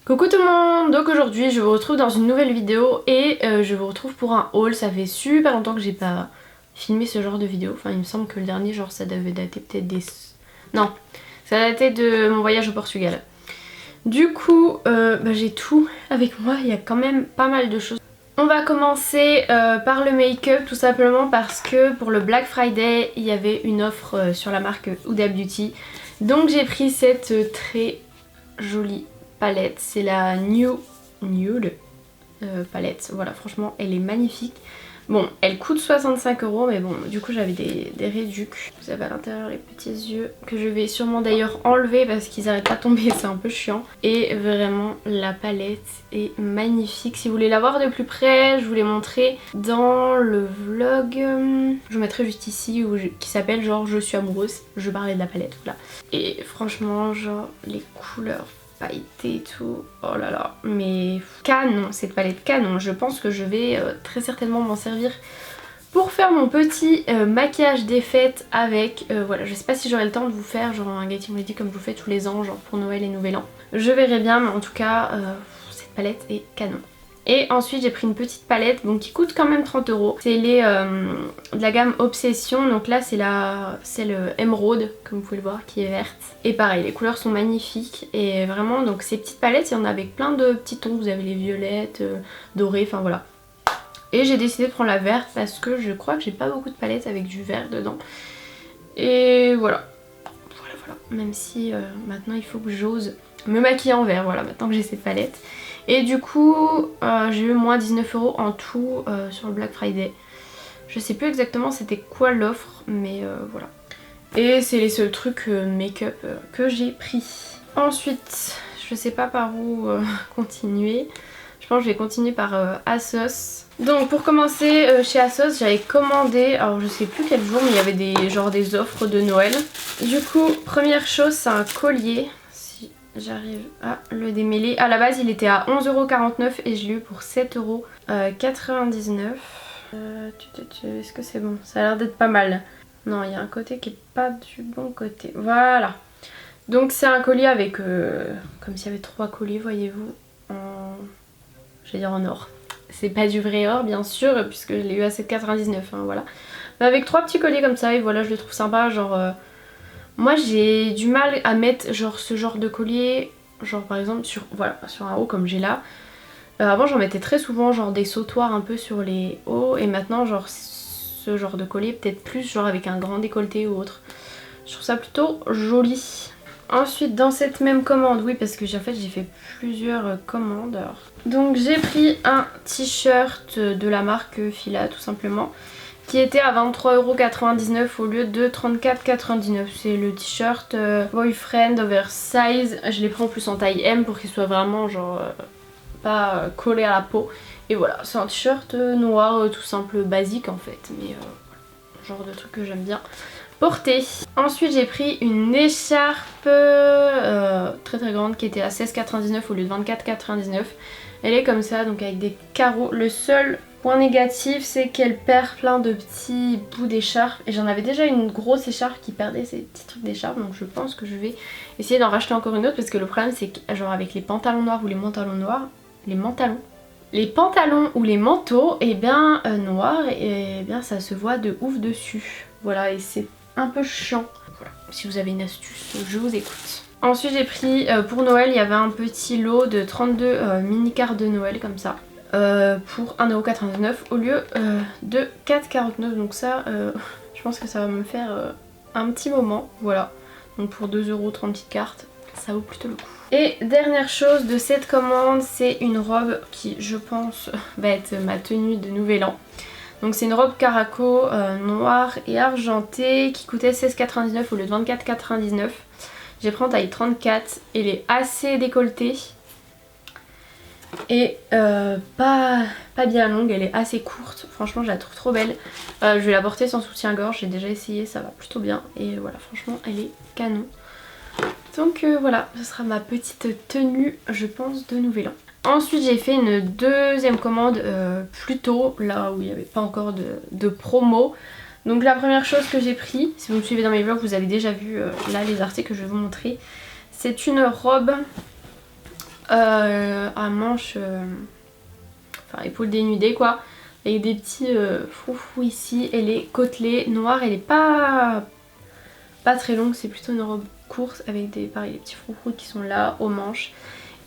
Coucou tout le monde, donc aujourd'hui je vous retrouve dans une nouvelle vidéo et je vous retrouve pour un haul. Ça fait super longtemps que j'ai pas filmé ce genre de vidéo, enfin il me semble que le dernier genre ça devait dater peut-être des... Non, ça datait de mon voyage au Portugal. Du coup j'ai tout avec moi, il y a quand même pas mal de choses. On va commencer par le make-up tout simplement parce que pour le Black Friday il y avait une offre sur la marque Huda Beauty. Donc j'ai pris cette très jolie palette, c'est la Nude palette, voilà franchement elle est magnifique. Bon elle coûte 65 € mais bon du coup j'avais des réducs. Vous avez à l'intérieur les petits yeux que je vais sûrement d'ailleurs enlever parce qu'ils arrêtent pas de tomber, c'est un peu chiant. Et vraiment la palette est magnifique. Si vous voulez la voir de plus près, je vous l'ai montré dans le vlog, je vous mettrai juste ici qui s'appelle genre je suis amoureuse, je parlais de la palette, voilà. Et franchement genre les couleurs pailleté et tout, oh là là, mais canon, cette palette canon. Je pense que je vais très certainement m'en servir pour faire mon petit maquillage des fêtes avec, voilà, je sais pas si j'aurai le temps de vous faire genre un Getting Ready comme je vous fais tous les ans, genre pour Noël et Nouvel An. Je verrai bien, mais en tout cas, cette palette est canon. Et ensuite j'ai pris une petite palette qui coûte quand même 30 €. C'est les de la gamme Obsession, donc là c'est le Emerald comme vous pouvez le voir qui est verte. Et pareil les couleurs sont magnifiques et vraiment donc ces petites palettes il y en a avec plein de petits tons, vous avez les violettes, dorées, enfin voilà. Et j'ai décidé de prendre la verte parce que je crois que j'ai pas beaucoup de palettes avec du vert dedans. Et voilà, même si maintenant il faut que j'ose me maquiller en vert, voilà maintenant que j'ai cette palette. Et du coup j'ai eu moins 19 € en tout sur le Black Friday. Je sais plus exactement c'était quoi l'offre mais voilà. Et c'est les seuls trucs make-up que j'ai pris. Ensuite je sais pas par où continuer. Je pense que je vais continuer par ASOS. Donc pour commencer chez ASOS j'avais commandé, alors je sais plus quel jour mais il y avait des offres de Noël. Du coup première chose c'est un collier. J'arrive à le démêler. À la base il était à 11,49 € et je l'ai eu pour 7,99 €. Est-ce que c'est bon? Ça a l'air d'être pas mal. Non, il y a un côté qui est pas du bon côté. Voilà. Donc c'est un collier avec comme s'il y avait 3 colliers, voyez-vous, j'allais dire en or. C'est pas du vrai or bien sûr puisque je l'ai eu à 7,99 €, hein, voilà. Mais avec 3 petits colliers comme ça et voilà je le trouve sympa, genre... Moi j'ai du mal à mettre genre ce genre de collier, genre par exemple sur un haut comme j'ai là. Avant j'en mettais très souvent genre des sautoirs un peu sur les hauts et maintenant genre ce genre de collier peut-être plus genre avec un grand décolleté ou autre. Je trouve ça plutôt joli. Ensuite dans cette même commande, oui parce que en fait j'ai fait plusieurs commandes. Alors. Donc j'ai pris un t-shirt de la marque Fila tout simplement, qui était à 23,99 € au lieu de 34,99 €. C'est le t-shirt boyfriend oversize. Je l'ai pris en plus en taille M pour qu'il soit vraiment genre pas collé à la peau. Et voilà, c'est un t-shirt noir tout simple, basique en fait. Mais genre de truc que j'aime bien porter. Ensuite j'ai pris une écharpe très très grande qui était à 16,99 € au lieu de 24,99 €. Elle est comme ça donc avec des carreaux. Le seul point négatif c'est qu'elle perd plein de petits bouts d'écharpe et j'en avais déjà une grosse écharpe qui perdait ces petits trucs d'écharpe, donc je pense que je vais essayer d'en racheter encore une autre parce que le problème c'est que genre avec les pantalons noirs ou les pantalons noirs, les pantalons ou les manteaux et bien noirs et bien ça se voit de ouf dessus. Voilà et c'est un peu chiant. Voilà. Si vous avez une astuce je vous écoute. Ensuite j'ai pris pour Noël il y avait un petit lot de 32 mini cartes de Noël comme ça. Pour 1,99 € au lieu de 4,49 €. Donc ça je pense que ça va me faire un petit moment. Voilà. Donc pour 2 €, 30 petites cartes, ça vaut plutôt le coup. Et dernière chose de cette commande, c'est une robe qui je pense va être ma tenue de Nouvel An. Donc c'est une robe caraco noire et argentée qui coûtait 16,99 € au lieu de 24,99 €. J'ai pris en taille 34, elle est assez décolletée. Et pas bien longue, elle est assez courte, franchement je la trouve trop belle. Je vais la porter sans soutien-gorge, j'ai déjà essayé, ça va plutôt bien. Et voilà, franchement elle est canon. Donc voilà, ce sera ma petite tenue je pense de Nouvel An. Ensuite j'ai fait une deuxième commande plus tôt, là où il n'y avait pas encore de promo. Donc la première chose que j'ai pris, si vous me suivez dans mes vlogs vous avez déjà vu là les articles que je vais vous montrer. C'est une robe à manches, enfin épaules dénudées quoi, avec des petits froufrous ici et les côtelets noirs. Elle est pas très longue, c'est plutôt une robe courte avec pareil, les petits froufrous qui sont là aux manches.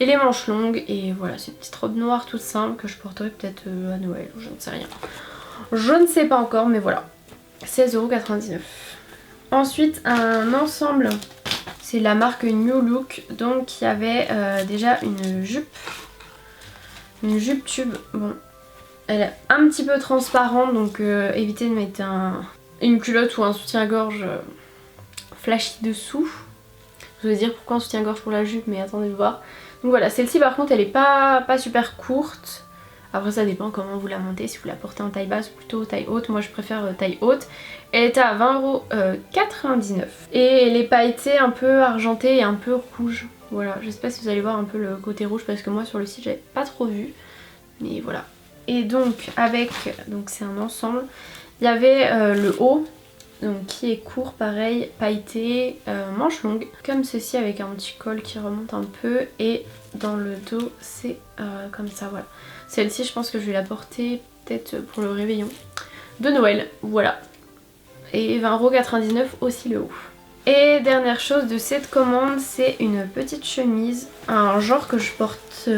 Et les manches longues, et voilà, c'est une petite robe noire toute simple que je porterai peut-être à Noël, ou je ne sais rien. Je ne sais pas encore, mais voilà. 16,99 €. Ensuite, un ensemble, c'est la marque New Look. Donc il y avait déjà une jupe tube. Bon, elle est un petit peu transparente, donc évitez de mettre une culotte ou un soutien-gorge flashy dessous. Je vais vous dire pourquoi un soutien-gorge pour la jupe, mais attendez de voir. Donc voilà, celle-ci par contre elle est pas super courte. Après ça dépend comment vous la montez, si vous la portez en taille basse ou plutôt taille haute. Moi je préfère taille haute. Elle était à 20,99 €. Et elle est pailletée, un peu argentée et un peu rouge. Voilà, je sais pas si vous allez voir un peu le côté rouge parce que moi sur le site j'avais pas trop vu. Mais voilà. Et donc donc c'est un ensemble. Il y avait le haut. Donc qui est court, pareil, pailleté, manche longue, comme ceci avec un petit col qui remonte un peu, et dans le dos c'est comme ça, voilà. Celle-ci je pense que je vais la porter peut-être pour le réveillon de Noël, voilà. Et 20,99 € aussi le haut. Et dernière chose de cette commande, c'est une petite chemise, un genre que je porte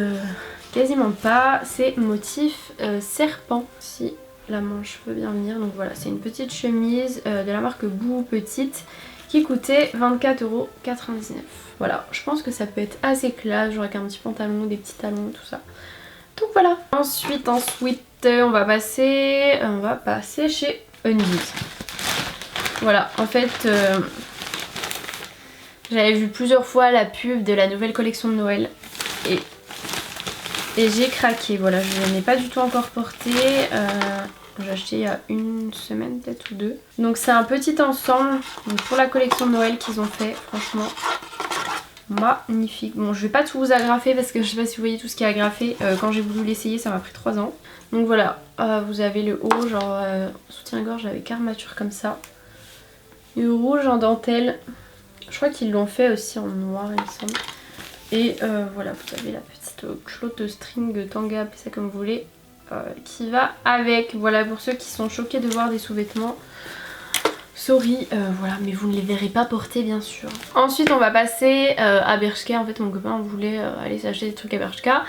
quasiment pas, c'est motif serpent, si la manche veut bien venir. Donc voilà, c'est une petite chemise de la marque Boo Petite qui coûtait 24,99 €. Voilà, je pense que ça peut être assez classe, genre avec un petit pantalon, des petits talons, tout ça. Donc voilà. Ensuite, on va passer chez Undies. Voilà, en fait, j'avais vu plusieurs fois la pub de la nouvelle collection de Noël et j'ai craqué. Voilà, je n'ai pas du tout encore porté. J'ai acheté il y a une semaine peut-être ou deux. Donc c'est un petit ensemble pour la collection de Noël qu'ils ont fait. Franchement magnifique. Bon, je vais pas tout vous agrafer parce que je sais pas si vous voyez tout ce qui est agrafé. Quand j'ai voulu l'essayer ça m'a pris 3 ans. Donc voilà, vous avez le haut genre soutien-gorge avec armature comme ça. Le rouge en dentelle. Je crois qu'ils l'ont fait aussi en noir il me semble. Et voilà, vous avez la petite culotte de string, tanga, appelez ça comme vous voulez. Qui va avec. Voilà, pour ceux qui sont choqués de voir des sous-vêtements, sorry, voilà, mais vous ne les verrez pas porter bien sûr. Ensuite on va passer à Bershka. En fait mon copain voulait aller s'acheter des trucs à Bershka.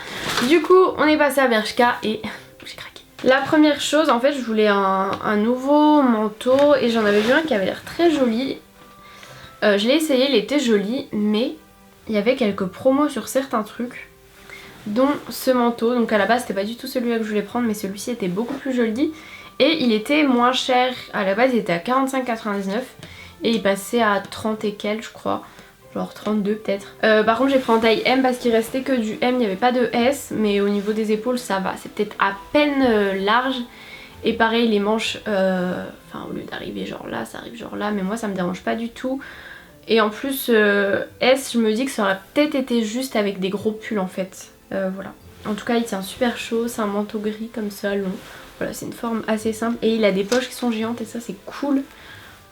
Du coup on est passé à Bershka et j'ai craqué. La première chose, en fait je voulais un nouveau manteau et j'en avais vu un qui avait l'air très joli. Je l'ai essayé, il était joli, mais il y avait quelques promos sur certains trucs, dont ce manteau. Donc à la base c'était pas du tout celui-là que je voulais prendre, mais celui-ci était beaucoup plus joli et il était moins cher. À la base il était à 45,99 et il passait à 30 et quelques je crois, genre 32 peut-être. Par contre j'ai pris en taille M parce qu'il restait que du M, il n'y avait pas de S, mais au niveau des épaules ça va, c'est peut-être à peine large. Et pareil les manches, enfin au lieu d'arriver genre là, ça arrive genre là, mais moi ça me dérange pas du tout. Et en plus S, je me dis que ça aurait peut-être été juste avec des gros pulls en fait. Voilà. En tout cas il tient super chaud, c'est un manteau gris comme ça long. Voilà, c'est une forme assez simple et il a des poches qui sont géantes et ça c'est cool.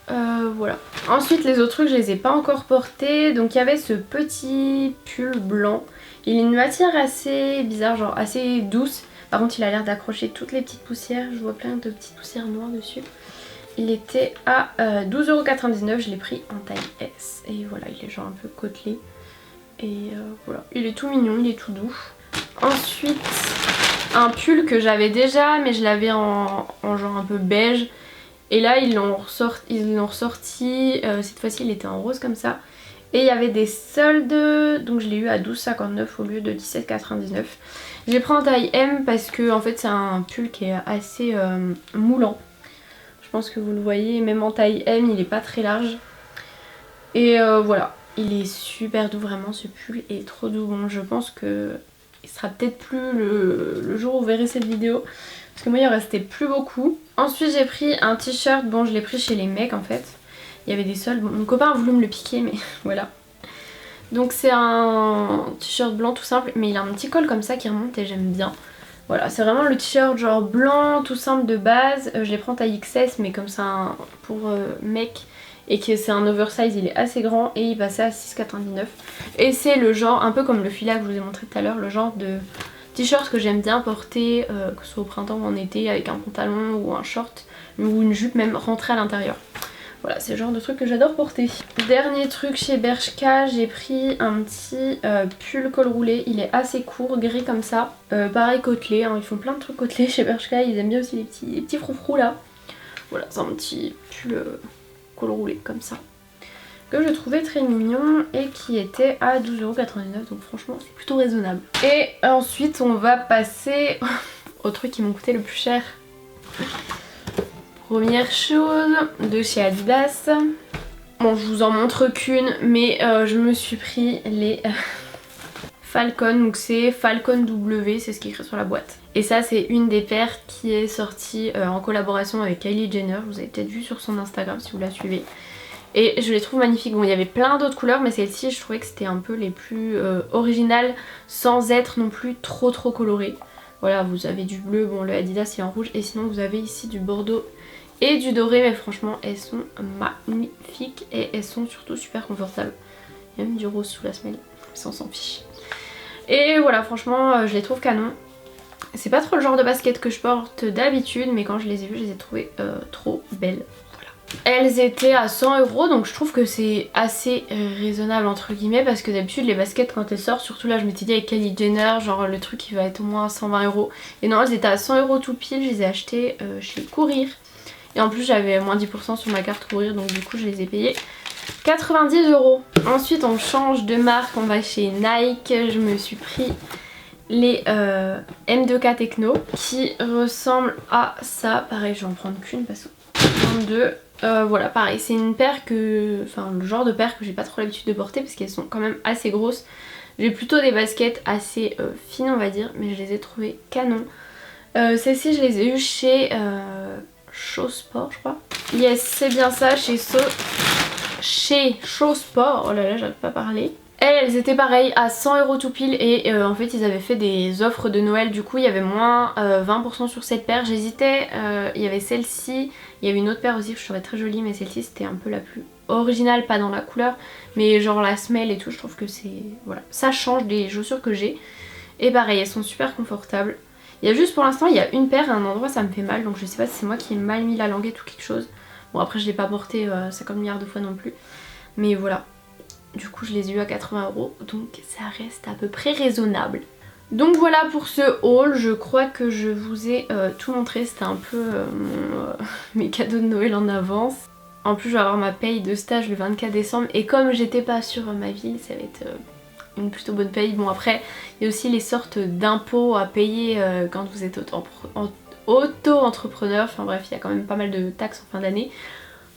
Voilà. Ensuite les autres trucs je les ai pas encore portés. Donc il y avait ce petit pull blanc. Il a une matière assez bizarre, genre assez douce. Par contre il a l'air d'accrocher toutes les petites poussières. Je vois plein de petites poussières noires dessus. Il était à 12,99 €, je l'ai pris en taille S. Et voilà, il est genre un peu côtelé. Et voilà, il est tout mignon, il est tout doux. Ensuite, un pull que j'avais déjà, mais je l'avais en genre un peu beige. Et là, ils l'ont ressorti. Cette fois-ci, il était en rose comme ça. Et il y avait des soldes, donc je l'ai eu à 12,59 € au lieu de 17,99 €. J'ai pris en taille M parce que en fait, c'est un pull qui est assez moulant. Je pense que vous le voyez, même en taille M il est pas très large. Et voilà, il est super doux vraiment, ce pull est trop doux. Bon je pense que il sera peut-être plus le jour où vous verrez cette vidéo, parce que moi il en restait plus beaucoup. Ensuite j'ai pris un t-shirt, bon je l'ai pris chez les mecs en fait. Il y avait des soldes, bon, mon copain a voulu me le piquer mais voilà. Donc c'est un t-shirt blanc tout simple, mais il a un petit col comme ça qui remonte et j'aime bien. Voilà, c'est vraiment le t-shirt genre blanc tout simple de base. Je les prends taille XS mais comme ça pour mec. et que c'est un oversize, il est assez grand et il passait à 6,99 €. Et c'est le genre, un peu comme le filet que je vous ai montré tout à l'heure, le genre de t-shirt que j'aime bien porter, que ce soit au printemps ou en été, avec un pantalon ou un short ou une jupe même rentrée à l'intérieur. Voilà, c'est le genre de truc que j'adore porter. Dernier truc chez Bershka, j'ai pris un petit pull col roulé. Il est assez court, gris comme ça. Pareil côtelé, hein, ils font plein de trucs côtelés chez Bershka. Ils aiment bien aussi les petits froufrous là. Voilà, c'est un petit pull col roulé comme ça. Que je trouvais très mignon et qui était à 12,99 €. Donc franchement, c'est plutôt raisonnable. Et ensuite, on va passer au truc qui m'ont coûté le plus cher. Première chose, de chez Adidas. Bon, je vous en montre qu'une, mais je me suis pris les Falcon. Donc c'est Falcon W, c'est ce qui est écrit sur la boîte. Et ça, c'est une des paires qui est sortie en collaboration avec Kylie Jenner. Vous avez peut-être vu sur son Instagram si vous la suivez. Et je les trouve magnifiques. Bon, il y avait plein d'autres couleurs, mais celle-ci, je trouvais que c'était un peu les plus originales sans être non plus trop colorées. Voilà, vous avez du bleu, bon le Adidas il est en rouge, et sinon vous avez ici du bordeaux et du doré, mais franchement elles sont magnifiques et elles sont surtout super confortables. Il y a même du rose sous la semelle, ça on s'en fiche. Et voilà, franchement je les trouve canon. C'est pas trop le genre de basket que je porte d'habitude, mais quand je les ai vues, je les ai trouvées trop belles. Elles étaient à 100 €, donc je trouve que c'est assez raisonnable entre guillemets, parce que d'habitude les baskets quand elles sortent, surtout là je m'étais dit avec Kylie Jenner, genre le truc qui va être au moins à 120 €. Et non, elles étaient à 100 € tout pile, je les ai achetées chez Courir. Et en plus j'avais moins 10% sur ma carte Courir, donc du coup je les ai payées 90 €. Ensuite on change de marque, on va chez Nike. Je me suis pris les M2K Techno qui ressemblent à ça. Pareil, je vais en prendre qu'une parce que 22. Voilà, pareil, c'est une paire que... Enfin, le genre de paire que j'ai pas trop l'habitude de porter parce qu'elles sont quand même assez grosses. J'ai plutôt des baskets assez fines, on va dire, mais je les ai trouvées canon. Celles-ci, je les ai eues chez Show Sport, je crois. Yes, c'est bien ça, chez Show Sport. Oh là là, j'arrive pas à parler. Elles étaient pareilles à 100 € tout pile et en fait ils avaient fait des offres de Noël, du coup il y avait moins 20% sur cette paire. J'hésitais, il y avait celle-ci, il y avait une autre paire aussi que je trouvais très jolie, mais celle-ci c'était un peu la plus originale, pas dans la couleur, mais genre la semelle et tout, je trouve que c'est... Voilà, ça change des chaussures que j'ai. Et pareil, elles sont super confortables. Il y a juste pour l'instant, il y a une paire à un endroit ça me fait mal, donc je sais pas si c'est moi qui ai mal mis la languette ou quelque chose. Bon après je l'ai pas portée 50 milliards de fois non plus, mais voilà. Du coup je les ai eu à 80 €, donc ça reste à peu près raisonnable. Donc voilà pour ce haul, je crois que je vous ai tout montré, c'était un peu mes cadeaux de Noël en avance. En plus je vais avoir ma paye de stage le 24 décembre et comme j'étais pas sur ma ville, ça va être une plutôt bonne paye. Bon après il y a aussi les sortes d'impôts à payer quand vous êtes auto-entrepreneur, enfin bref il y a quand même pas mal de taxes en fin d'année.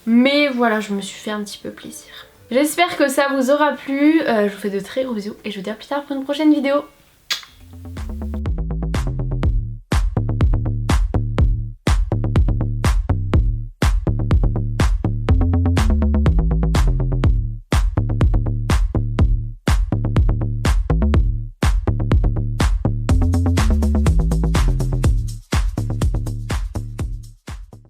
Mais voilà, je me suis fait un petit peu plaisir. J'espère que ça vous aura plu, je vous fais de très gros bisous et je vous dis à plus tard pour une prochaine vidéo.